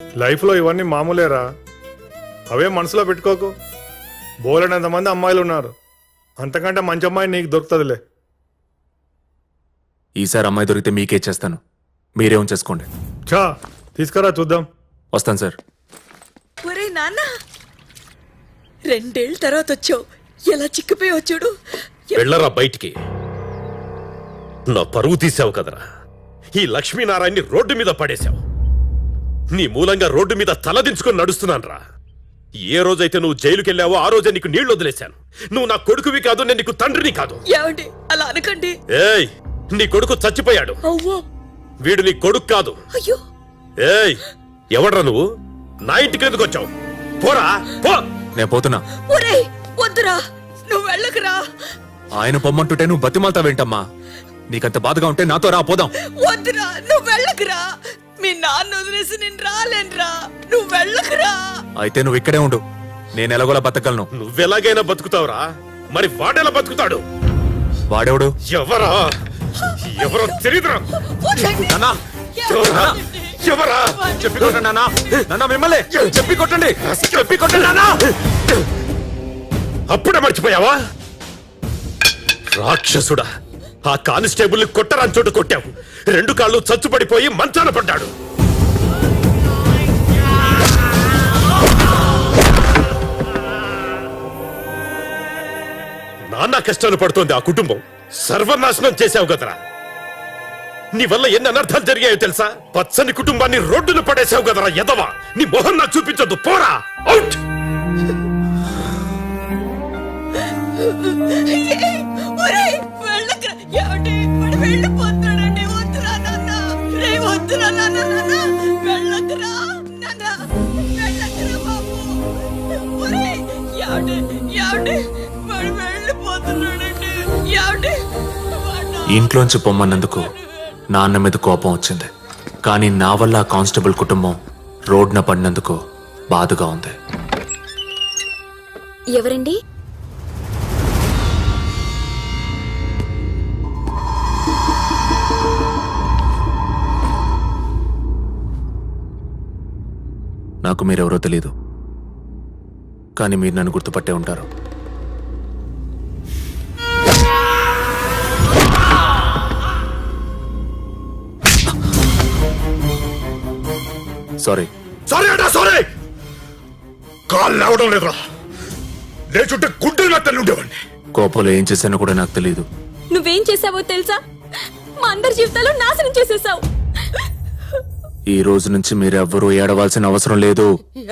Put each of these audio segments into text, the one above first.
లైఫ్లో ఇవన్నీ మామూలేరా, అవే మనసులో పెట్టుకోకు. బోలెడంతమంది అమ్మాయిలు ఉన్నారు, అంతకంటే మంచి అమ్మాయి నీకు దొరుకుతుందిలే. ఈసారి అమ్మాయి దొరికితే మీకే చేస్తాను, మీరే ఉంచేసుకోండి. చా తీసుకురా చూద్దాం. వస్తాను సార్. ఒరే నాన్న, 2 ఏళ్ళ తర్వాత వచ్చావు, ఎలా చిక్కిపోయి వచ్చాడు. వెళ్ళరా బయటికి. నా పరువు తీసావు కదరా. ఈ లక్ష్మీనారాయణని రోడ్డు మీద పడేశావు. నీ మూలంగా రోడ్డు మీద తలదించుకొని నడుస్తున్నాన్రా. ఏ రోజైతే నువ్వు జైలుకెళ్ళావో ఆ రోజే నీకు నీళ్లు వదిలేశాను. నువ్వు నా కొడుకువి కాదు, నేను నీకు తండ్రిని కాదు. ఏమండి అలా అనకండి. ఏయ్, నీ కొడుకు చచ్చిపోయాడు. అవ్వో, వీడు నీ కొడుకు కాదు. అయ్యో. ఏయ్, ఎవడ్రా నువ్వు? నా ఇంటికి ఎందుకు వచ్చావు? పోరా పో. నేను పోతున్నా. ఒరే వద్దురా, నువ్వు వెళ్ళకురా. ఆయన పొమ్మంటుంటే నువ్వు బతిమాలతావేంటమ్మా? నీకంత బాధగా ఉంటే నాతో రా, పోదాం. వద్దురా, నువ్వు వెళ్ళకురా. మీ నాన్న వదిలేసి నేను రాలేనురా, నువ్వు వెళ్ళకురా. అయితే నువ్వు ఇక్కడే ఉండు, నేను ఎలాగోలా బతకగలను. నువ్వెలాగైనా బతుకుతావురా, మరి వాడెలా బతుకుతాడు? వాడెవడు? ఎవరా? ఎవరో తెలియదురా. వద్దండి. నాన్నా, ఎవరా? చెప్పి కొట్టండి నాన్నా. నాన్నా మిమ్మల్ని చెప్పి కొట్టండి, చెప్పి కొట్టండి నాన్నా. అప్పుడే మర్చిపోయావా? రాక్షసుడా, ఆ కానిస్టేబుల్ ని కొట్టరాని చోటు కొట్టావు. 2 కాళ్ళు చచ్చుపడిపోయి మంచాన పడ్డాడు. నానా కష్టాలు పడుతోంది ఆ కుటుంబం. సర్వనాశనం చేశావు కదరా. నీ వల్ల ఎన్ని అనర్థాలు జరిగాయో తెలుసా? పచ్చని కుటుంబాన్ని రోడ్డును పడేశావు కదరా ఎదవా. నీ మొహం నాకు చూపించొద్దు, పోరా అవుట్. ఒరేయ్, వెళ్ళకురా. ఏమండి, వాడు వెళ్ళిపోతాడండి. వద్దురా నాన్న, రే వద్దురా నాన్న, వెళ్ళకురా నాన్న, వెళ్ళకురా బాబు. ఒరేయ్, ఏమండి, వాడు వెళ్ళిపోతున్నాడండి. ఏమండి, ఇంట్లోంచి పొమ్మన్నందుకు నాన్న మీద కోపం వచ్చింది, కానీ నా వల్ల ఆ కానిస్టేబుల్ కుటుంబం రోడ్న పడినందుకు బాధగా ఉంది. ఎవరండి? నాకు మీరెవరో తెలీదు, కానీ మీరు నన్ను గుర్తుపట్టే ఉంటారు. సారీ. సారీ అడా సారీ. కాళ్ళు లేవడం లేదురా. లేచుంటే గుడ్డలు మెత్తలు ఉండేవాడిని. కోపంలో ఏం చేశానో కూడా నాకు తెలియదు. నువ్వేం చేసావో తెలుసా? మా అందరి జీవితాలు నాశనం చేసేసావు. ఈ రోజు నుంచి మీరెవ్వరూ ఏడవాల్సిన అవసరం లేదు.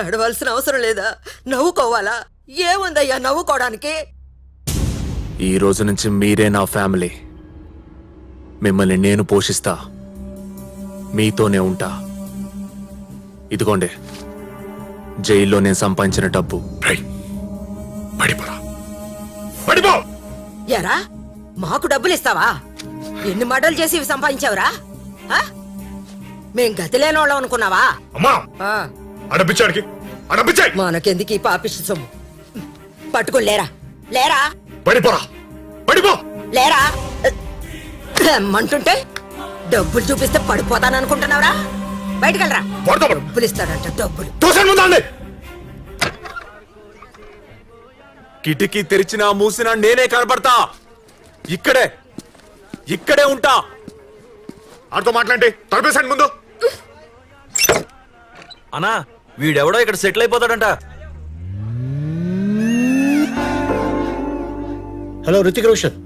ఏడవలసిన అవసరం లేదా? నవ్వుకోవాలా? ఏముందయ్యా నవ్వుకోవడానికి? ఈ రోజు నుంచి మీరే నా ఫ్యామిలీ. మిమ్మల్ని నేను పోషిస్తా, మీతోనే ఉంటా. ఇదిగోండి, జైల్లో నేను సంపాదించిన డబ్బు. ఎరా, మాకు డబ్బులు ఇస్తావా? ఎన్ని మడలు చేసి ఇవి సంపాదించావురా? మేం గతి లేనోళ్ళం అనుకున్నావా? మనకెందుకు ఈ పాపిష్టి సొమ్ము? పట్టుకుని లేరా, లేరా, లేరా. రమ్మంటుంటే డబ్బులు చూపిస్తే పడిపోతాననుకుంటున్నావురా? బయటకెళ్ళరా. డబ్బులు ఇస్తాడంట, డబ్బులు. కిటికీ తెరిచినా మూసినా నేనే కనబడతా. ఇక్కడే ఉంటా. ఆడితో మాట్లాడి తలపేసండి ముందు. అన్నా, వీడెవడో ఇక్కడ సెటిల్ అయిపోతాడంట. Hello Hrithik Roshan,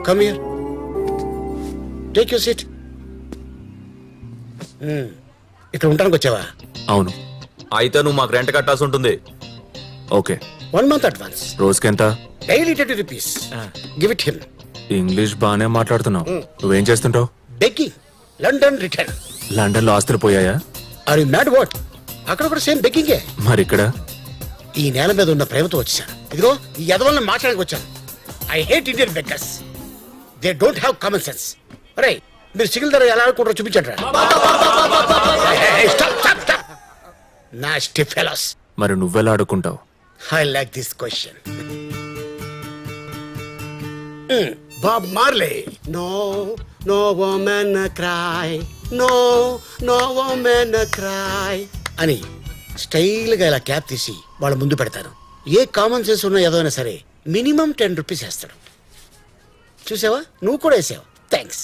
come here, take your seat. ఇక్కడ ఉండడానికి వచ్చావా? అవును. అయితే నువ్వు మాకు రెంట్ కట్టాల్సి ఉంటుంది. ఓకే. 1 month advance. రోజుకెంత? Daily 30 rupees. Give it him. English బానే మాట్లాడుతున్నావు. నువ్వేం చేస్తుంటావు? Begging, London return. లండన్ లో ఆస్తులు పోయాయా? Are you mad what? అక్కడ కూడా సేమ్ బెగ్గింగే. మరి ఇక్కడ? ఈ నేల మీద ఉన్న ప్రేమతో వచ్చాను. ఇదిగో ఈ యదవల్ని మాట్లాడడానికి వచ్చాను. I hate Indian beggars. They don't have common sense. అరే, మీరు సిగిల్ ధర ఎలా ఆడుకుంటారో చూపించండి. Nasty fellows. మరి నువ్వెలా ఆడుకుంటావు? I like this question. Bob Marley. No woman cry, no no men cry అని స్టైల్గా ఇలా క్యాప్ తీసి వాళ్ళ ముందు పెడతారు. ఏ కామన్ సెన్స్ ఉన్న ఏదైనా సరే మినిమం 10 రూపీస్ వేస్తాడు. చూసావా, నువ్వు కూడా వేసావు. థ్యాంక్స్.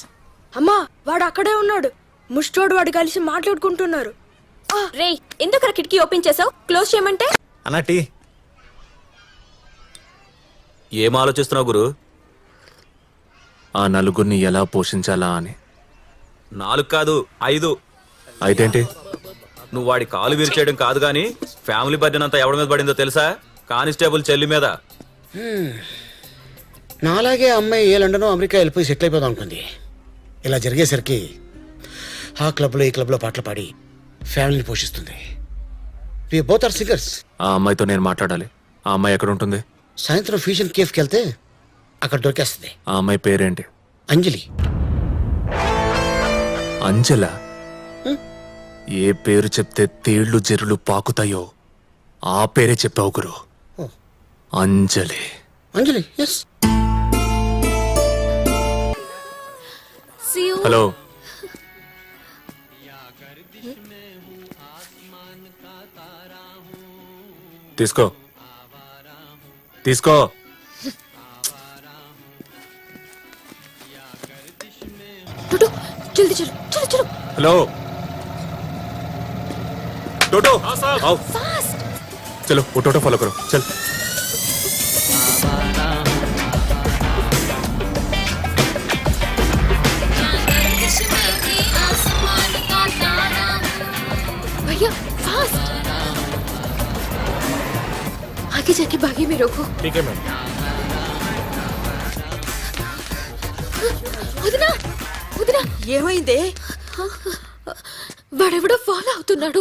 అమ్మా వాడు అక్కడే ఉన్నాడు. ముష్టోడు వాడు కలిసి మాట్లాడుకుంటున్నారు. రే ఎందుకు కిటికీ ఓపెన్ చేసావు? క్లోజ్ చేయమంటే. అన్నటి ఏం ఆలోచిస్తున్నావు గురు? ఆ నలుగురిని ఎలా పోషించాలా అని. 4 కాదు 5. అయితేంటి? నువ్వు వాడి కాలు విరిచేయడం కాదు గాని ఫ్యామిలీ బర్డెన్ అంతా ఎవరి మీద పడిందో తెలుసా? కానిస్టేబుల్ చెల్లి మీద. నాలాగే అమ్మాయి ఏ లండన్ అమెరికా వెళ్ళిపోయి సెటిల్ అయిపోదాం అనుకుంది. ఇలా జరిగేసరికి ఆ క్లబ్లో ఈ క్లబ్లో పాటలు పాడి ఫ్యామిలీని పోషిస్తుంది. We both are singers. ఆ అమ్మాయితో నేను మాట్లాడాలి. ఆ అమ్మాయి ఎక్కడ ఉంటుంది? సాయంత్రం ఫ్యూషన్ కేఫ్కి వెళ్తే అక్కడ దొరికేస్తుంది. ఆ అమ్మాయి పేరేంటి? అంజలి. అంజల? ఏ పేరు చెప్తే తేళ్లు జెర్రులు పాకుతాయో ఆ పేరే చెప్పావు గురు. అంజలి. అంజలి, ఎస్. హలో. తీసుకో తీసుకో. टोटो जल्दी चलो चलो चलो. हेलो टोटो आओ. फास्ट. चलो वो टोटो फॉलो करो. चल. भैया फास्ट. आगे जाके बागी में रोको. ठीक है मैम. వదినా వదినా ఏమైందే? వాడెవడో ఫాలో అవుతున్నాడు.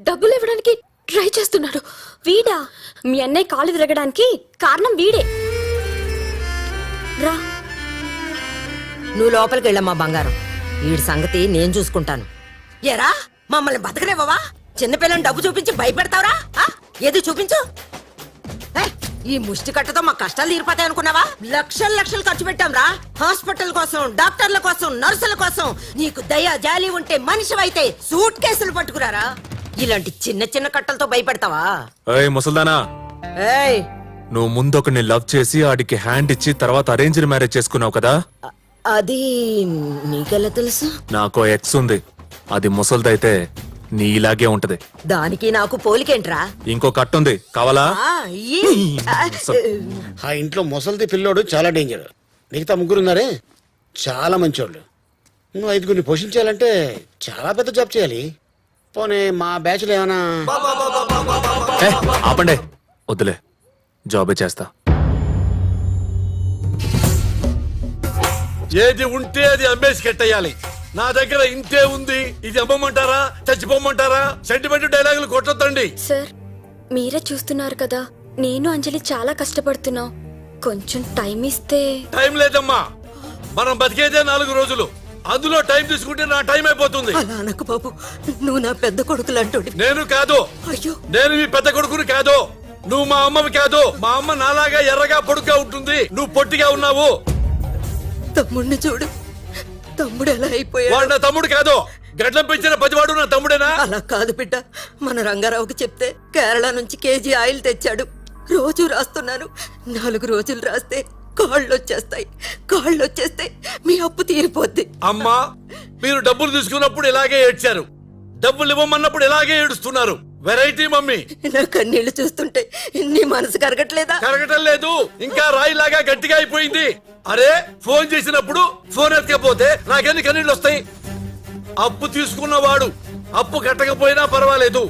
డబ్బులు ఇవ్వడానికి ట్రై చేస్తున్నాడు. వీడా? మీ అన్నయ్య కాలు విరగడానికి కారణం వీడే. రా. నువ్వు లోపలికి వెళ్ళమ్మా బంగారం. వీడి సంగతి నేను చూసుకుంటాను. ఎరా మమ్మల్ని బతకలేవా? చిన్నపిల్లని డబ్బు చూపించి భయపెడతావురా? ఏది చూపించు. ఏయ్, ఈ ముష్టి కట్టతో మా కష్టాలు తీరిపోతాయి అనుకున్నావా? లక్షలు లక్షలు ఖర్చు పెట్టాం రా. హాస్పిటల్ కోసం, డాక్టర్ల కోసం, నర్సుల కోసం. నీకు దయ జాలి ఉంటే మనిషివైతే సూట్ కేసులు పట్టుకురారా. ఇలాంటి చిన్న చిన్న కట్టలతో భయపెడతావా? ఏయ్ ముసల్దానా, ఏయ్, నువ్వు ముందొకరిని లవ్ చేసి ఆడికి హ్యాండ్ ఇచ్చి తర్వాత అరేంజ్డ్ మ్యారేజ్ చేసుకున్నావు కదా? అది నీకెలా తెలుసు? నాకో ఎక్స్ ఉంది. అది ముసల్దైతే నీ ఇలాగే ఉంటది. దానికి నాకు పోలికేంట్రా? ఇంకో కట్టు ఉంది, కావాలా? ఆ ఇంట్లో ముసలిది పిల్లోడు చాలా డేంజర్. మిగతా 3 ఉన్నారే చాలా మంచోళ్ళు. నువ్వు 5గురిని పోషించాలంటే చాలా పెద్ద జాబ్ చేయాలి. పోనీ మా బ్యాచ్లో ఏమైనా? ఏ, ఆపండే. వద్దులే, జాబే చేస్తా. ఏది ఉంటే అది అమ్మేసి కట్టేయాలి. నా దగ్గర ఇంతే ఉంది. ఇది అమ్మమంటారా, చచ్చిపోమంటారా? సెంటిమెంట్ డైలాగులు కొట్టొద్దండి. సార్ మీరే చూస్తున్నారు కదా, నేను అంజలి చాలా కష్టపడుతున్నాం. కొంచెం టైం ఇస్తే. టైం లేదమ్మా, మనం బతికేదే 4 రోజులు. అందులో టైం తీసుకుంటే నా టైం అయిపోతుంది. అలా అనకు బాబు, నువ్వు నా పెద్ద కొడుకులు అంటోడి. నేను కాదు, అయ్యో, నేను మీ పెద్ద కొడుకుని కాదు. నువ్వు మా అమ్మవి కాదు. మా అమ్మ నాలాగా ఎర్రగా పొడుగ్గా ఉంటుంది, నువ్వు పొట్టిగా ఉన్నావు. తమ్ముడిని చూడు, తమ్ముడు ఎలా అయిపోయాడు. వాడు నా తమ్ముడు కాదు. గడ్డం పెంచిన పతివాడు నా తమ్ముడేనా? అలా కాదు బిడ్డ. మన రంగారావుకి చెప్తే కేరళ నుంచి కేజీ ఆయిల్ తెచ్చాడు. రోజు రాస్తున్నాను. 4 రోజులు రాస్తే కాళ్ళు వచ్చేస్తే మీ అప్పు తీరిపోద్ది. అమ్మా, మీరు డబ్బులు తీసుకున్నప్పుడు ఇలాగే ఏడ్చారు, డబ్బులు ఇవ్వమన్నప్పుడు ఇలాగే ఏడుస్తున్నారు. Variety mummy. నా కన్నీళ్లు చూస్తుంటే నీ మనసు కరగట్లేదా? కరగటం లేదు, ఇంకా రాయిలాగా గట్టిగా అయిపోయింది. అరే, ఫోన్ చేసినప్పుడు ఫోన్ ఎత్తకపోతే నాకెన్ని కన్నీళ్ళు వస్తాయి? అప్పు తీసుకున్నవాడు అప్పు కట్టకపోయినా పర్వాలేదు,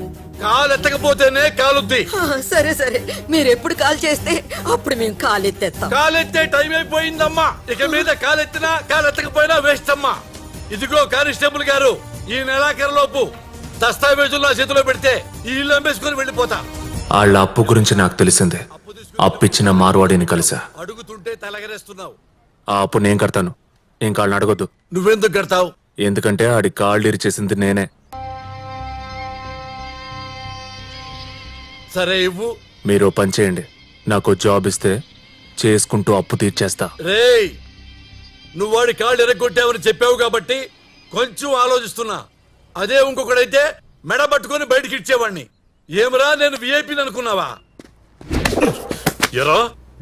కాలు ఎత్తకపోతేనే కాలుద్ది. సరే సరే, మీరు ఎప్పుడు కాల్ చేస్తే అప్పుడు మేము కాలెత్తేస్తాం. కాలెత్తే టైం అయిపోయిందమ్మా. ఇక మీద కాలెత్తినా కాలెత్తకపోయినా వేస్ట్ అమ్మా. ఇదిగో కానిస్టేబుల్ గారు, ఈ నెలాఖరులోపు దస్తావేజులు నా చేతిలో పెడితే ఈ ఇల్లు అమ్మేసుకుని వెళ్ళిపోతా. వాళ్ళ అప్పు గురించి నాకు తెలిసిందే. అప్పిచ్చిన మార్వాడిని కలిసా. అడుగుతుంటే తలగరేస్తున్నావు. ఆ అప్పు నేను కడతాను, ఇంకా వాళ్ళని అడగొద్దు. నువ్వెందుకు కడతావు? ఎందుకంటే ఆడి కాళ్ళు ఇరిచేసింది నేనే. సరే ఇవ్వు. మీరు ఓ పని చేయండి, నాకు జాబ్ ఇస్తే చేసుకుంటూ అప్పు తీర్చేస్తా. రేయ్, నువ్వు వాడి కాళ్ళు ఎరగొట్టావని చెప్పావు కాబట్టి కొంచెం ఆలోచిస్తున్నా. అదే ఇంకొకడైతే మెడ పట్టుకొని బయటికి ఇచ్చేవాడిని. ఏమరా నేను విఐపీని అనుకున్నావా? ఎరా